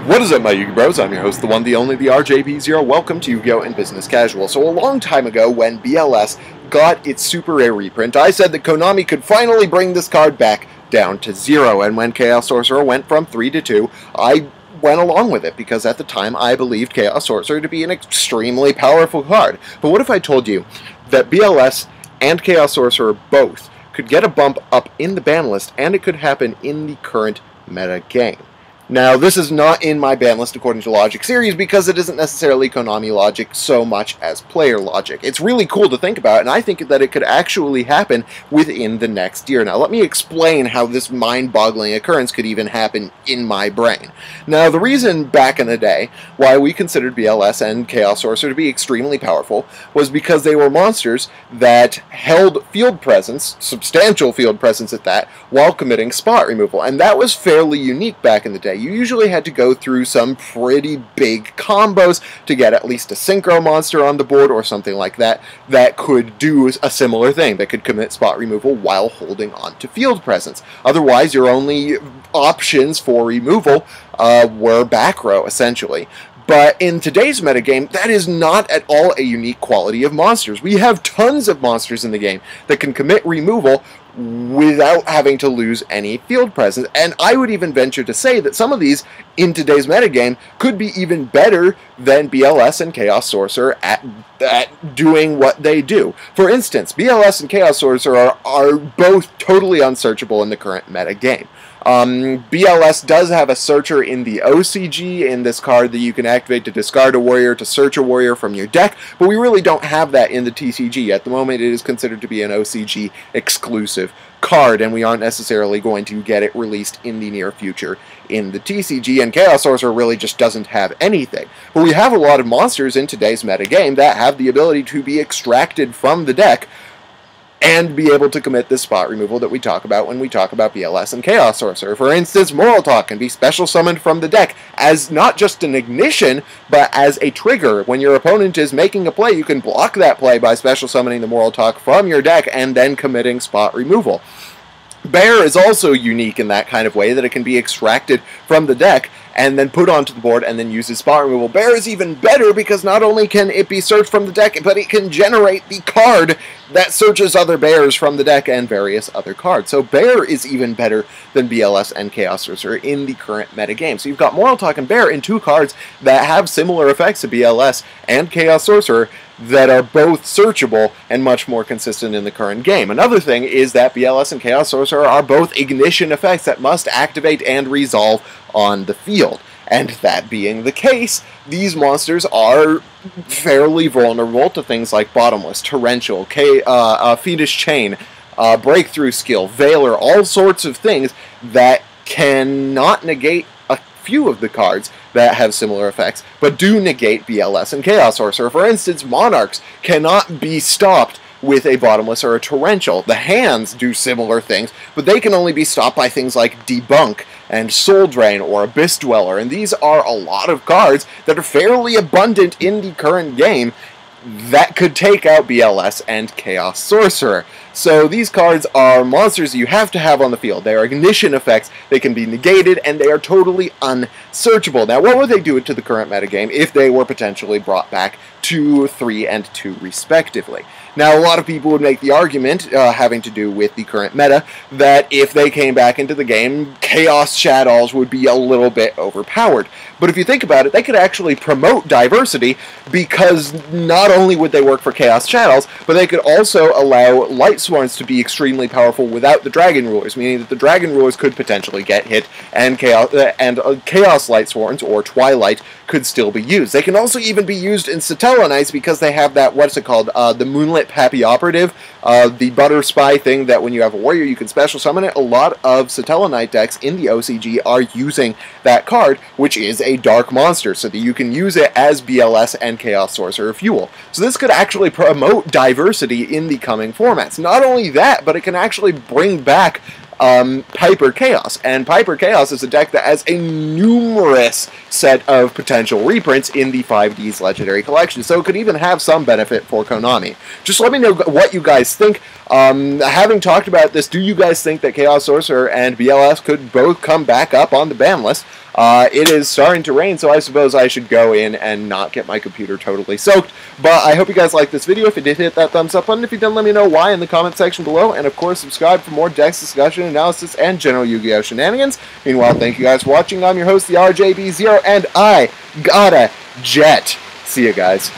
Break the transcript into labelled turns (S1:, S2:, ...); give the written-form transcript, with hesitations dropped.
S1: What is up, my Yu-Gi Bros? I'm your host, the one, the only, the RJB0. Welcome to Yu-Gi-Oh! And Business Casual. So a long time ago, when BLS got its Super Rare reprint, I said that Konami could finally bring this card back down to 0, and when Chaos Sorcerer went from 3 to 2, I went along with it, because at the time I believed Chaos Sorcerer to be an extremely powerful card. But what if I told you that BLS and Chaos Sorcerer both could get a bump up in the ban list, and it could happen in the current meta game? Now, this is not in my ban list according to logic series because it isn't necessarily Konami logic so much as player logic. It's really cool to think about, and I think that it could actually happen within the next year. Now, let me explain how this mind-boggling occurrence could even happen in my brain. Now, the reason back in the day why we considered BLS and Chaos Sorcerer to be extremely powerful was because they were monsters that held field presence, substantial field presence at that, while committing spot removal, and that was fairly unique back in the day. You usually had to go through some pretty big combos to get at least a synchro monster on the board or something like that that could do a similar thing, that could commit spot removal while holding on to field presence. Otherwise, your only options for removal were back row, essentially. But in today's metagame, that is not at all a unique quality of monsters. We have tons of monsters in the game that can commit removal without having to lose any field presence, and I would even venture to say that some of these in today's metagame could be even better than BLS and Chaos Sorcerer at doing what they do. For instance, BLS and Chaos Sorcerer are both totally unsearchable in the current metagame. BLS does have a searcher in the OCG, in this card that you can activate to discard a warrior to search a warrior from your deck, but we really don't have that in the TCG. At the moment, it is considered to be an OCG exclusive card, and we aren't necessarily going to get it released in the near future in the TCG, and Chaos Sorcerer really just doesn't have anything. But we have a lot of monsters in today's metagame that have the ability to be extracted from the deck and be able to commit this spot removal that we talk about when we talk about BLS and Chaos Sorcerer. For instance, Moral Talk can be special summoned from the deck as not just an ignition, but as a trigger. When your opponent is making a play, you can block that play by special summoning the Moral Talk from your deck and then committing spot removal. Bear is also unique in that kind of way, that it can be extracted from the deck and then put onto the board and then uses spot removal. Bear is even better because not only can it be searched from the deck, but it can generate the card that searches other bears from the deck and various other cards. So Bear is even better than BLS and Chaos Sorcerer in the current metagame. So you've got Moral Talk and Bear in two cards that have similar effects to BLS and Chaos Sorcerer that are both searchable and much more consistent in the current game. Another thing is that BLS and Chaos Sorcerer are both ignition effects that must activate and resolve on the field. And that being the case, these monsters are fairly vulnerable to things like Bottomless, Torrential, Fiendish Chain, Breakthrough Skill, Veiler, all sorts of things that cannot negate a few of the cards that have similar effects, but do negate BLS and Chaos Sorcerer. For instance, Monarchs cannot be stopped with a Bottomless or a Torrential. The hands do similar things, but they can only be stopped by things like Debunk and Soul Drain or Abyss Dweller, and these are a lot of cards that are fairly abundant in the current game that could take out BLS and Chaos Sorcerer. So these cards are monsters you have to have on the field. They are ignition effects, they can be negated, and they are totally unsearchable. Now, what would they do to the current metagame if they were potentially brought back to 3 and 2 respectively? Now, a lot of people would make the argument, having to do with the current meta, that if they came back into the game, Chaos Shadows would be a little bit overpowered. But if you think about it, they could actually promote diversity, because not only would they work for Chaos Shadows, but they could also allow Light Sworns to be extremely powerful without the Dragon Rulers, meaning that the Dragon Rulers could potentially get hit, and Chaos Light Sworns, or Twilight, could still be used. They can also even be used in Satella Knights because they have that, what's it called, the Moonlit Pappy Operative, the Butter Spy thing that when you have a warrior you can special summon it. A lot of Satella Knight decks in the OCG are using that card, which is a dark monster, so that you can use it as BLS and Chaos Sorcerer fuel. So this could actually promote diversity in the coming formats. Not only that, but it can actually bring back Piper Chaos, and Piper Chaos is a deck that has a numerous set of potential reprints in the 5D's Legendary Collection, so it could even have some benefit for Konami. Just let me know what you guys think. Having talked about this, do you guys think that Chaos Sorcerer and BLS could both come back up on the ban list? It is starting to rain, so I suppose I should go in and not get my computer totally soaked. But I hope you guys liked this video. If you did, hit that thumbs up button. If you didn't, let me know why in the comment section below. And of course, subscribe for more decks discussion, analysis, and general Yu-Gi-Oh! Shenanigans. Meanwhile, thank you guys for watching. I'm your host, the RJB0, and I gotta jet. See you guys.